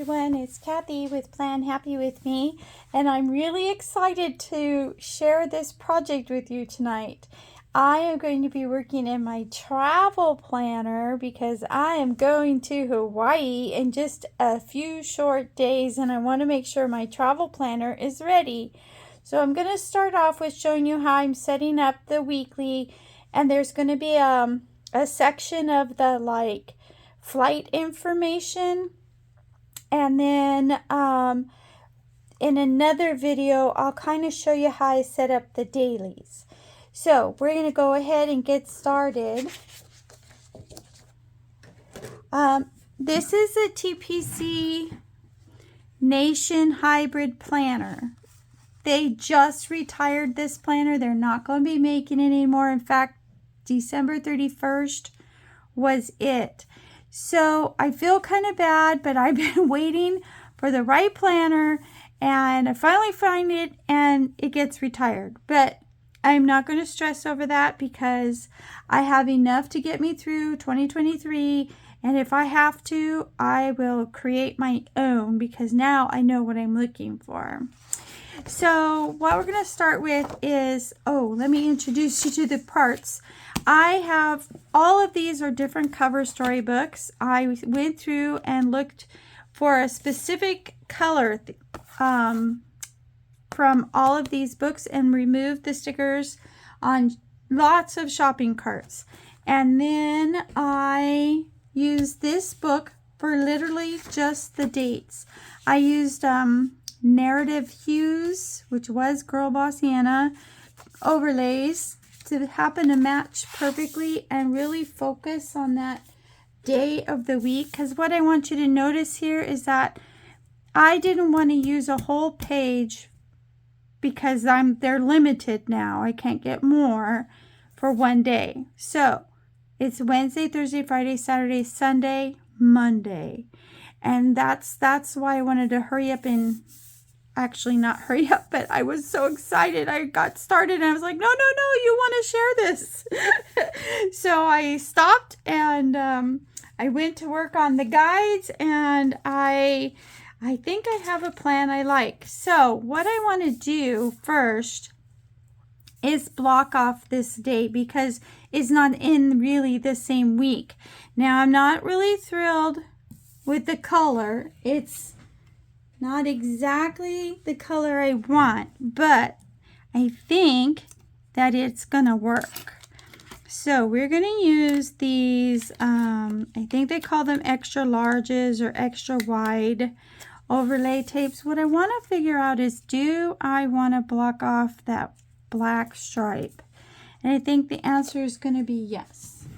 everyone, it's Kathy with Plan Happy With Me, and I'm really excited to share this project with you tonight. I am going to be working in my travel planner because I am going to Hawaii in just a few short days, and I want to make sure my travel planner is ready. So I'm going to start off with showing you how I'm setting up the weekly, and there's going to be a section of the flight information, and then in another video I'll kind of show you how I set up the dailies. So we're going to go ahead and get started. This is a TPC Nation Hybrid Planner. They just retired this planner. They're not going to be making it anymore. In fact, December 31st was it. So I feel kind of bad, but I've been waiting for the right planner, and I finally find it and it gets retired. But I'm not going to stress over that because I have enough to get me through 2023, and if I have to, I will create my own because now I know what I'm looking for. So what we're going to start with is, let me introduce you to the parts. I have, all of these are different cover storybooks. I went through and looked for a specific color from all of these books and removed the stickers on lots of shopping carts. And then I used this book for literally just the dates. I used Narrative Hues, which was Girl Boss Anna, overlays to happen to match perfectly and really focus on that day of the week. Because what I want you to notice here is that I didn't want to use a whole page because they're limited now. I can't get more for one day. So it's Wednesday, Thursday, Friday, Saturday, Sunday, Monday. And that's why I wanted to hurry up and actually not hurry up, but I was so excited. I got started and I was like, no, you want to share this. So I stopped and I went to work on the guides, and I think I have a plan I like. So what I want to do first is block off this day because it's not in really the same week. Now I'm not really thrilled with the color. It's not exactly the color I want, but I think that it's gonna work. So we're gonna use these, I think they call them extra larges or extra wide overlay tapes. What I want to figure out is, do I want to block off that black stripe? And I think the answer is going to be yes.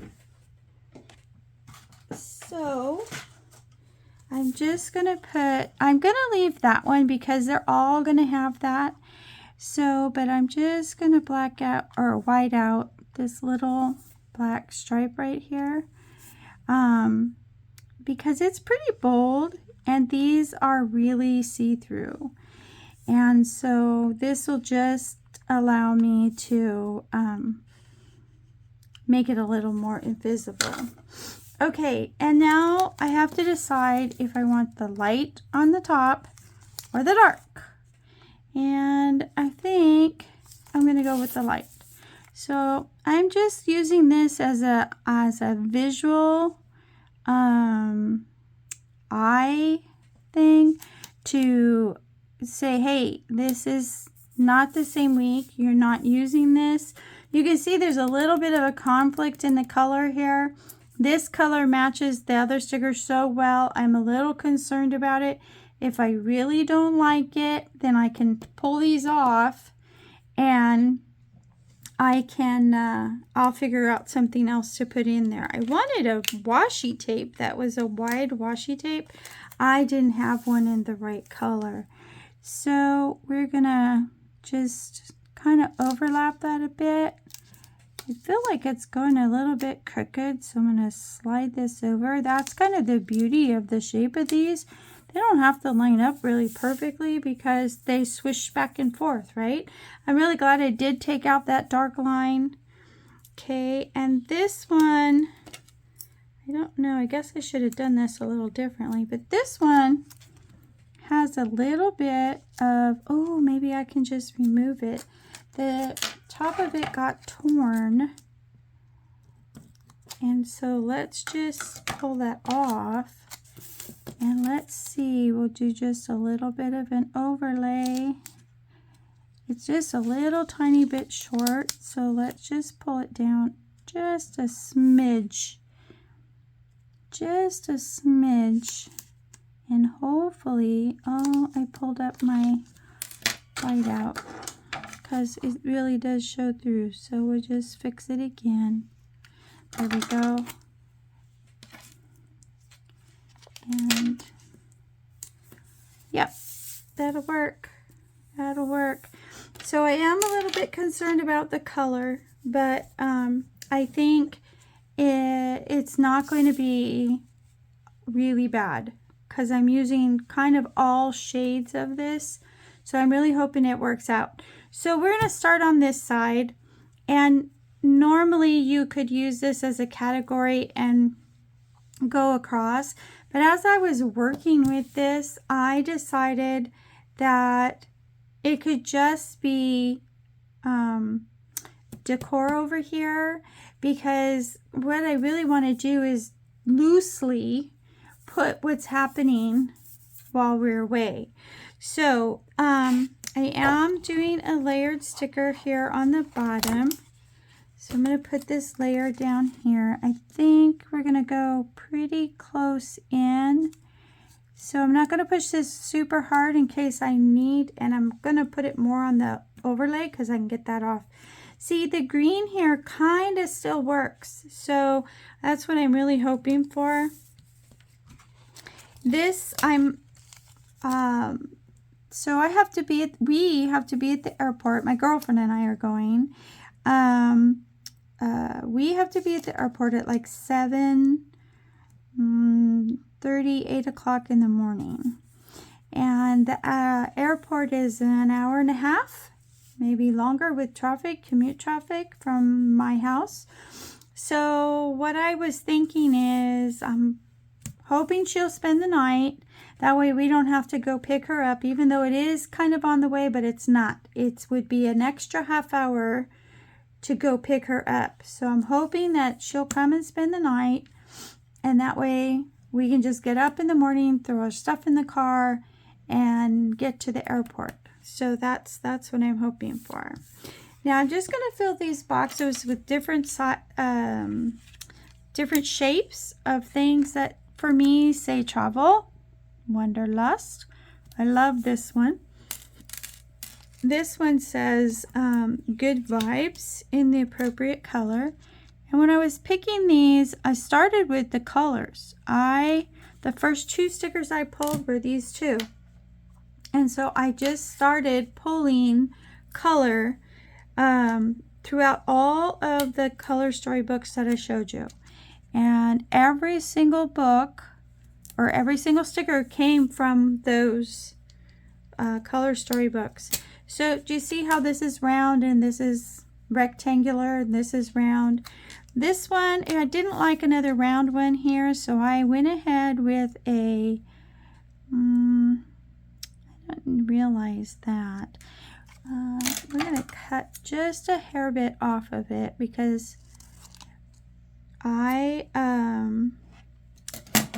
So I'm just going to I'm going to leave that one because they're all going to have that. So, but I'm just going to black out or white out this little black stripe right here because it's pretty bold. And these are really see-through. And so this will just allow me to make it a little more invisible. Okay, and now I have to decide if I want the light on the top or the dark. And I think I'm going to go with the light. So I'm just using this as a visual eye thing to say, hey, this is not the same week. You're not using this. You can see there's a little bit of a conflict in the color here. This color matches the other sticker so well. I'm a little concerned about it. If I really don't like it, then I can pull these off and I can, I'll figure out something else to put in there. I wanted a washi tape that was a wide washi tape. I didn't have one in the right color. So we're gonna just kind of overlap that a bit. I feel like it's going a little bit crooked, so I'm gonna slide this over. That's kind of the beauty of the shape of these. They don't have to line up really perfectly because they swish back and forth, right? I'm really glad I did take out that dark line. Okay, and this one, I don't know, I guess I should have done this a little differently, but this one has a little bit of, oh, maybe I can just remove it. The top of it got torn. And so let's just pull that off. And let's see, we'll do just a little bit of an overlay. It's just a little tiny bit short, so let's just pull it down just a smidge. Just a smidge. And hopefully, oh, I pulled up my white out because it really does show through. So we'll just fix it again. There we go. And yep, that'll work. That'll work. So I am a little bit concerned about the color, but I think it's not going to be really bad because I'm using kind of all shades of this. So I'm really hoping it works out. So we're going to start on this side, and normally you could use this as a category and go across. But as I was working with this, I decided that it could just be decor over here, because what I really want to do is loosely put what's happening while we're away. So I am doing a layered sticker here on the bottom. So I'm going to put this layer down here. I think we're going to go pretty close in. So I'm not going to push this super hard in case I need, and I'm going to put it more on the overlay because I can get that off. See, the green here kind of still works. So that's what I'm really hoping for. This so I have to be at, we have to be at the airport. My girlfriend and I are going. We have to be at the airport at like 7:30, 8 o'clock in the morning. And the airport is an hour and a half, maybe longer with traffic, commute traffic from my house. So what I was thinking is I'm hoping she'll spend the night. That way we don't have to go pick her up, even though it is kind of on the way, but it's not. It would be an extra half hour to go pick her up. So I'm hoping that she'll come and spend the night, and that way we can just get up in the morning, throw our stuff in the car, and get to the airport. So that's what I'm hoping for. Now I'm just going to fill these boxes with different shapes of things that for me say travel, wanderlust. I love this one. This one says good vibes in the appropriate color. And when I was picking these, I started with the colors. The first two stickers I pulled were these two. And so I just started pulling color throughout all of the color storybooks that I showed you. And every single book or every single sticker came from those color storybooks. So do you see how this is round and this is rectangular and this is round? This one, I didn't like another round one here, so I went ahead with a, I didn't realize that. We're going to cut just a hair bit off of it because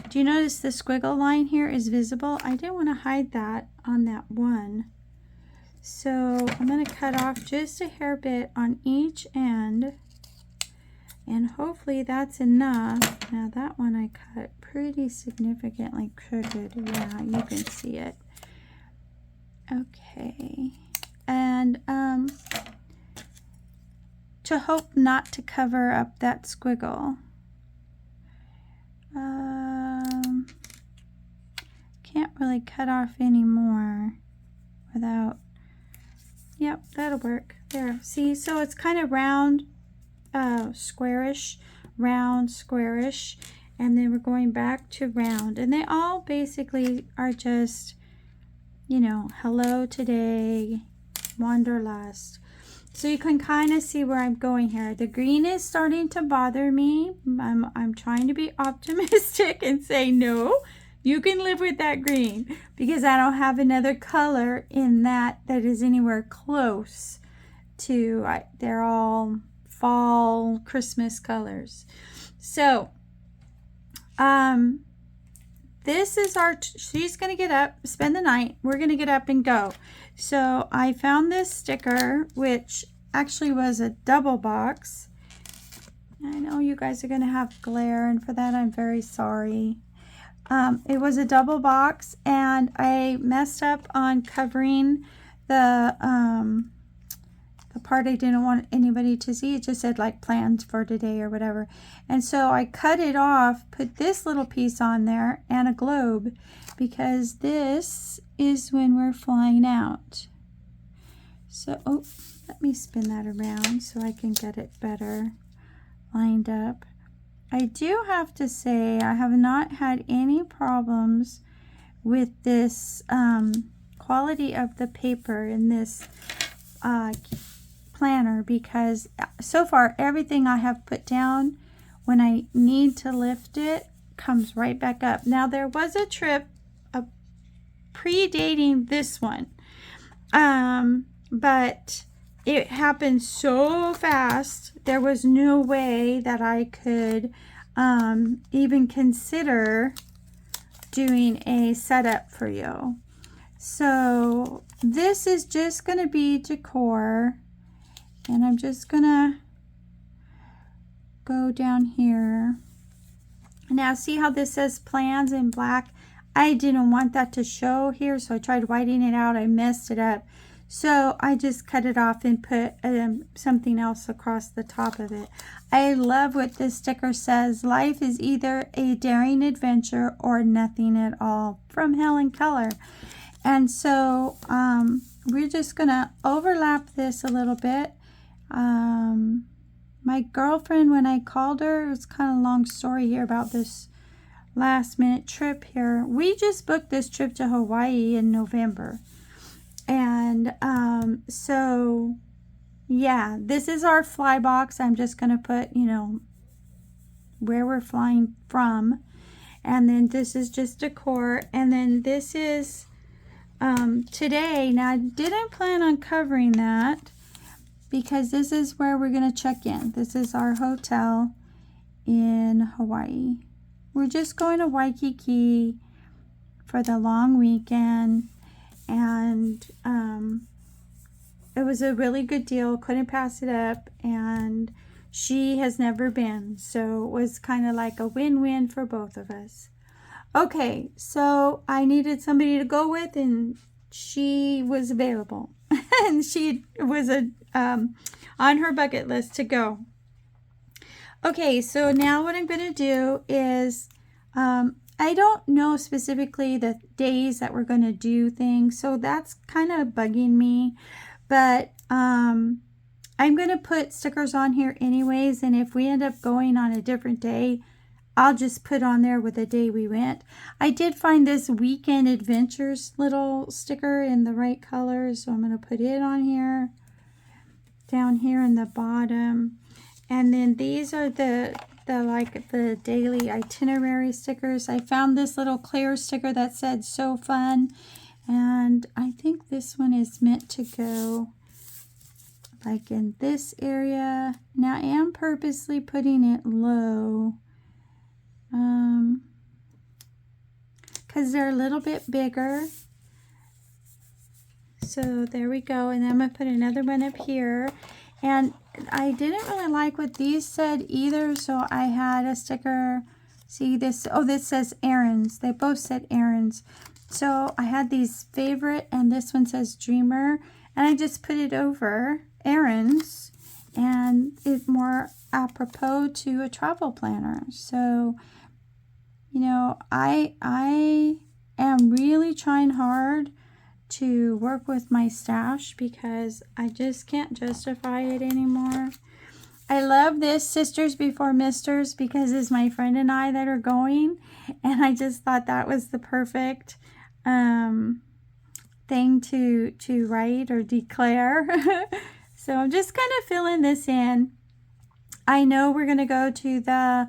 do you notice the squiggle line here is visible? I didn't want to hide that on that one. So I'm going to cut off just a hair bit on each end, and hopefully that's enough. Now that one I cut pretty significantly crooked. Yeah, you can see it. Okay. And to hope not to cover up that squiggle. Can't really cut off anymore without, yep, that'll work. There, see, so it's kind of round, squarish, round, squarish, and then we're going back to round. And they all basically are just, you know, hello today, wanderlust. So you can kind of see where I'm going here. The green is starting to bother me. I'm trying to be optimistic and say no, You can live with that green because I don't have another color in that is anywhere close to, they're all fall Christmas colors. So, this is she's going to get up, spend the night. We're going to get up and go. So I found this sticker, which actually was a double box. I know you guys are going to have glare, and for that I'm very sorry. It was a double box, and I messed up on covering the part I didn't want anybody to see. It just said like plans for today or whatever. And so I cut it off, put this little piece on there and a globe, because this is when we're flying out. So, oh, let me spin that around so I can get it better lined up. I do have to say I have not had any problems with this quality of the paper in this planner, because so far everything I have put down, when I need to lift it, comes right back up. Now there was a trip predating this one, but it happened so fast there was no way that I could even consider doing a setup for you. So this is just going to be decor. And I'm just gonna go down here. Now see how this says plans in black? I didn't want that to show here, so I tried whitening it out. I messed it up. So I just cut it off and put something else across the top of it. I love what this sticker says. Life is either a daring adventure or nothing at all, from Helen Keller. And so we're just gonna overlap this a little bit. My girlfriend, when I called her, it was kind of a long story here about this last minute trip here. We just booked this trip to Hawaii in November. And so yeah, this is our fly box. I'm just going to put, you know, where we're flying from. And then this is just decor. And then this is today. Now I didn't plan on covering that, because this is where we're going to check in. This is our hotel in Hawaii. We're just going to Waikiki for the long weekend, and it was a really good deal. Couldn't pass it up, and she has never been, so it was kind of like a win-win for both of us. Okay, so I needed somebody to go with, and she was available. And she was on her bucket list to go. Okay, so now what I'm going to do is, I don't know specifically the days that we're going to do things, so that's kind of bugging me. But I'm going to put stickers on here anyways, and if we end up going on a different day, I'll just put on there with the day we went. I did find this weekend adventures little sticker in the right color, so I'm going to put it on here, down here in the bottom. And then these are the daily itinerary stickers. I found this little clear sticker that said "so fun," and I think this one is meant to go like in this area. Now I am purposely putting it low, because they're a little bit bigger. So there we go. And then I'm going to put another one up here. And I didn't really like what these said either, so I had a sticker. See this? Oh, this says errands. They both said errands. So I had these favorite, and this one says dreamer. And I just put it over errands, and it's more apropos to a travel planner. So, you know, I am really trying hard to work with my stash, because I just can't justify it anymore. I love this Sisters Before Misters, because it's my friend and I that are going, and I just thought that was the perfect thing to write or declare. So I'm just kind of filling this in. I know we're going to go to the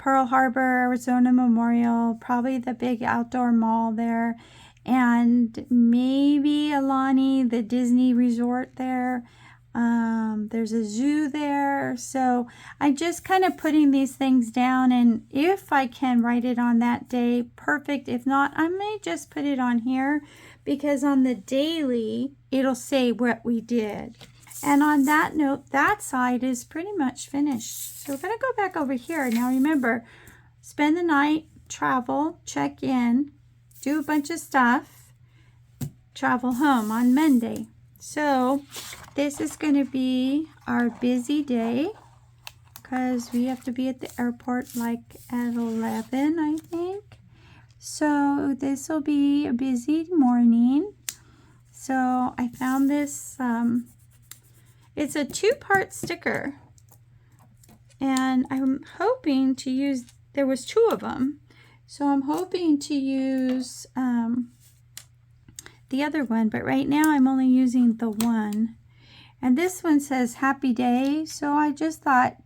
Pearl Harbor, Arizona Memorial, probably the big outdoor mall there, and maybe Alani, the Disney resort there. There's a zoo there. So I'm just kind of putting these things down, and if I can write it on that day, perfect. If not, I may just put it on here, because on the daily it'll say what we did. And on that note, that side is pretty much finished. So we're going to go back over here. Now remember, spend the night, travel, check in, do a bunch of stuff, travel home on Monday. So this is going to be our busy day, because we have to be at the airport like at 11, I think. So this will be a busy morning. So I found this, it's a 2-part sticker, and I'm hoping to use, there was 2 of them, so I'm hoping to use the other one, but right now I'm only using the one. And this one says happy day, so I just thought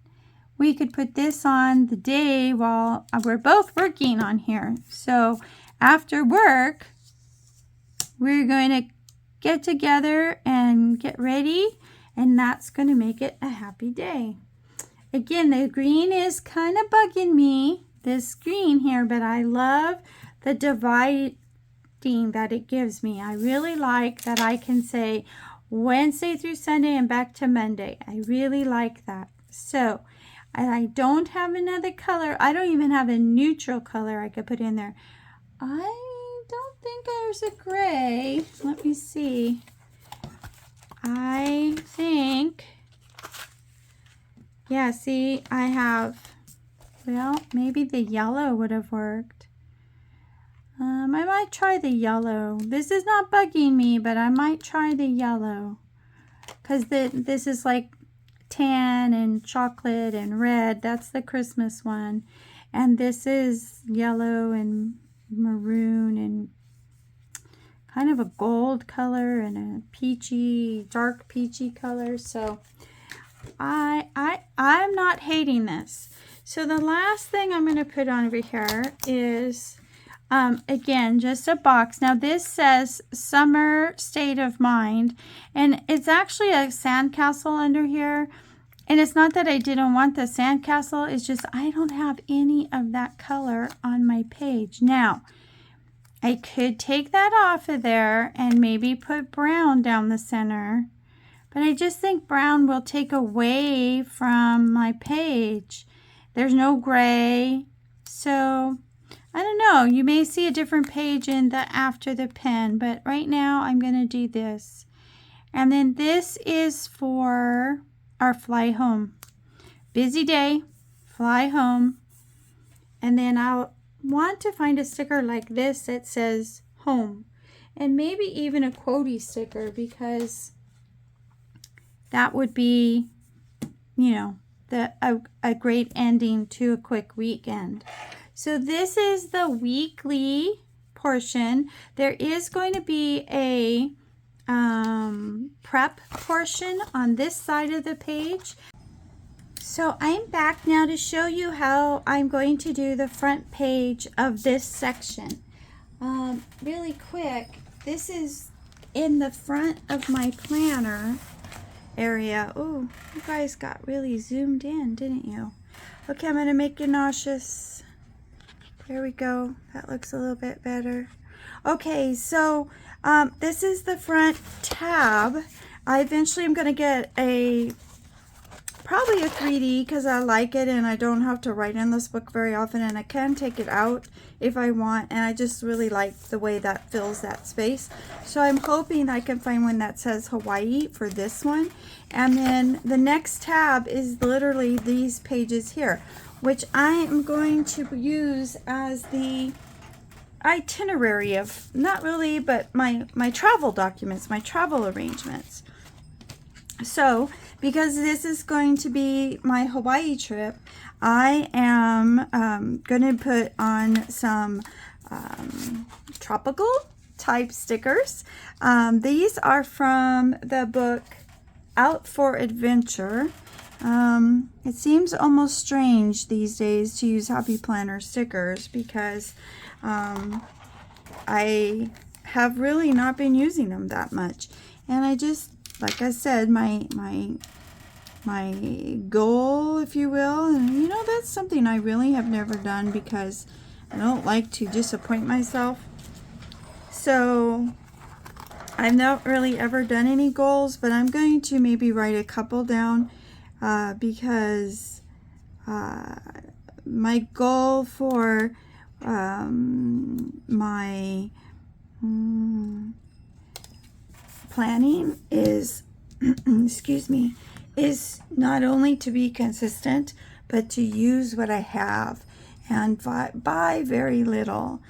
we could put this on the day while we're both working on here. So after work, we're going to get together and get ready, and that's going to make it a happy day. Again, the green is kind of bugging me, this green here, but I love the dividing that it gives me. I really like that I can say Wednesday through Sunday and back to Monday. I really like that. So I don't have another color. I don't even have a neutral color I could put in there. I don't think there's a gray. Let me see. I think, yeah, see, I have, well, maybe the yellow would have worked. I might try the yellow. This is not bugging me, but I might try the yellow, because this is like tan and chocolate and red. That's the Christmas one. And this is yellow and maroon and kind of a gold color and a peachy, dark peachy color. So I'm not hating this. So the last thing I'm going to put on over here is again, just a box. Now this says summer state of mind, and it's actually a sandcastle under here. And it's not that I didn't want the sandcastle, it's just I don't have any of that color on my page. Now, I could take that off of there and maybe put brown down the center, but I just think brown will take away from my page. There's no gray, so I don't know. You may see a different page in the after the pen, but right now I'm going to do this. And then this is for our fly home. Busy day, fly home. And then I'll want to find a sticker like this that says home. And maybe even a quotey sticker, because that would be, you know, a great ending to a quick weekend. So this is the weekly portion. There is going to be a prep portion on this side of the page. So I'm back now to show you how I'm going to do the front page of this section. Really quick, this is in the front of my planner area. Oh, you guys got really zoomed in, didn't you? Okay, I'm going to make you nauseous. There we go. That looks a little bit better. Okay, so this is the front tab. I eventually am going to get probably a 3D, because I like it and I don't have to write in this book very often, and I can take it out if I want, and I just really like the way that fills that space. So I'm hoping I can find one that says Hawaii for this one. And then the next tab is literally these pages here, which I am going to use as the itinerary of, not really, but my travel documents, my travel arrangements. So because this is going to be my Hawaii trip, I am going to put on some tropical type stickers. These are from the book Out for Adventure, It seems almost strange these days to use Happy Planner stickers because I have really not been using them that much. And I just, like I said, my goal, if you will, and you know, that's something I really have never done because I don't like to disappoint myself. So I've not really ever done any goals, but I'm going to maybe write a couple down because my goal for my planning is excuse me, is not only to be consistent but to use what I have and buy very little.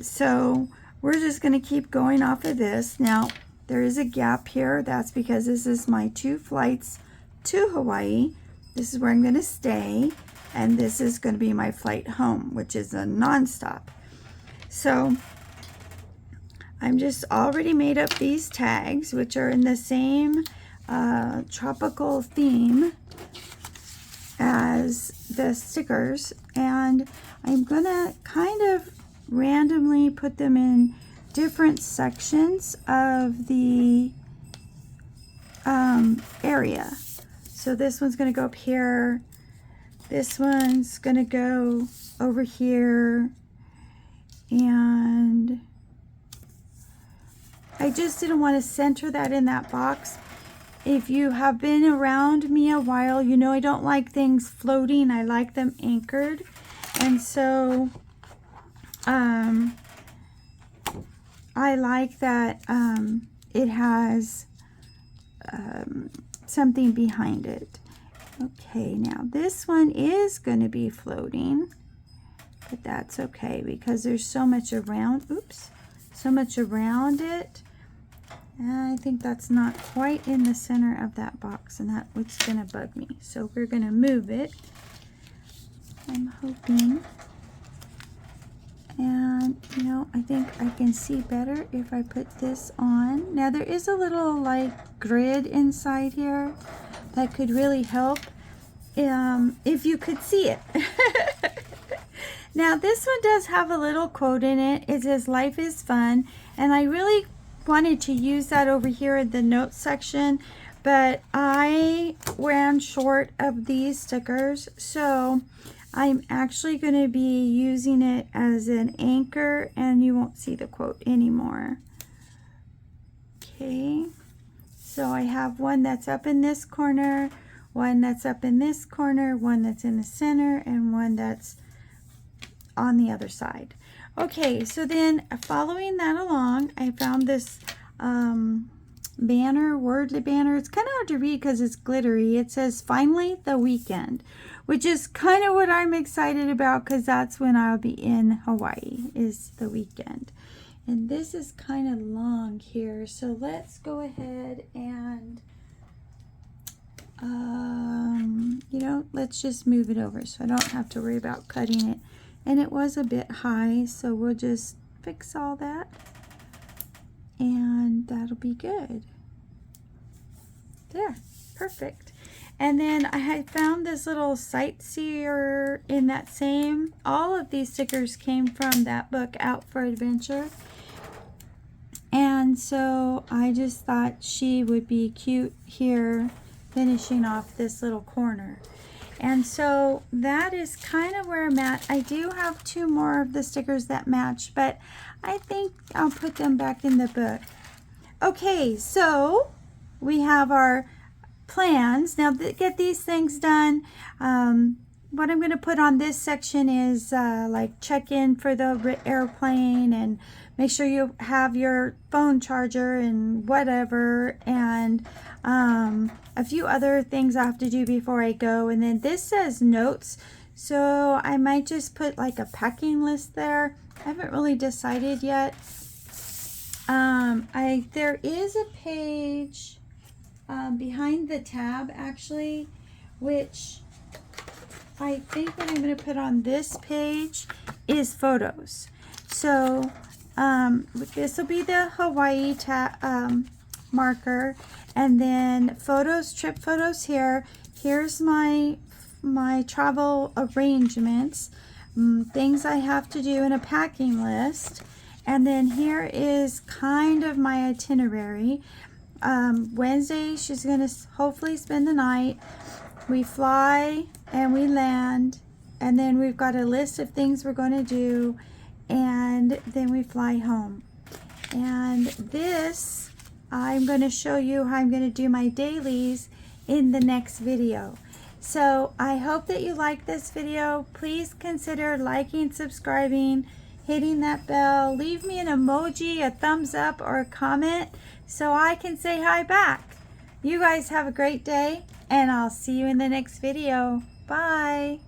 So we're just going to keep going off of this. Now there is a gap here. That's because this is my 2 flights to Hawaii. This is where I'm going to stay, and this is going to be my flight home, which is a non-stop. So I'm just already made up these tags, which are in the same tropical theme as the stickers, and I'm gonna kind of randomly put them in different sections of the area. So this one's gonna go up here, this one's gonna go over here, and I just didn't want to center that in that box. If you have been around me a while, you know I don't like things floating. I like them anchored. And so I like that it has something behind it. Okay, now this one is going to be floating, but that's okay because there's so much around, so much around it. And I think that's not quite in the center of that box, and that's what's going to bug me. So we're going to move it. I'm hoping. And, you know, I think I can see better if I put this on. Now there is a little like grid inside here that could really help if you could see it. Now this one does have a little quote in it. It says, "Life is fun," and I really wanted to use that over here in the notes section, but I ran short of these stickers, so I'm actually going to be using it as an anchor, and you won't see the quote anymore. Okay, so I have one that's up in this corner, one that's up in this corner, one that's in the center, and one that's on the other side. Okay, so then following that along, I found this banner, word banner. It's kind of hard to read because it's glittery. It says, "Finally the weekend," which is kind of what I'm excited about because that's when I'll be in Hawaii, is the weekend. And this is kind of long here, so let's go ahead and you know, let's just move it over so I don't have to worry about cutting it. And it was a bit high, so we'll just fix all that and that'll be good. There, perfect. And then I had found this little sightseer in that same, all of these stickers came from that book, Out for Adventure. And so I just thought she would be cute here, finishing off this little corner. And so that is kind of where I'm at. I do have 2 more of the stickers that match, but I think I'll put them back in the book. Okay, so we have our plans. Now get these things done. What I'm going to put on this section is like check in for the airplane and make sure you have your phone charger and whatever, and a few other things I have to do before I go. And then this says notes, so I might just put like a packing list there. I haven't really decided yet. There is a page behind the tab actually, which I think what I'm going to put on this page is photos. So this will be the Hawaii marker, and then photos, trip photos here. here's my travel arrangements, things I have to do in a packing list. And then here is kind of my itinerary. Wednesday, she's going to hopefully spend the night. We fly and we land, and then we've got a list of things we're going to do, and then we fly home. And this, I'm going to show you how I'm going to do my dailies in the next video. So I hope that you like this video. Please consider liking, subscribing, hitting that bell. Leave me an emoji, a thumbs up, or a comment so I can say hi back. You guys have a great day, and I'll see you in the next video. Bye.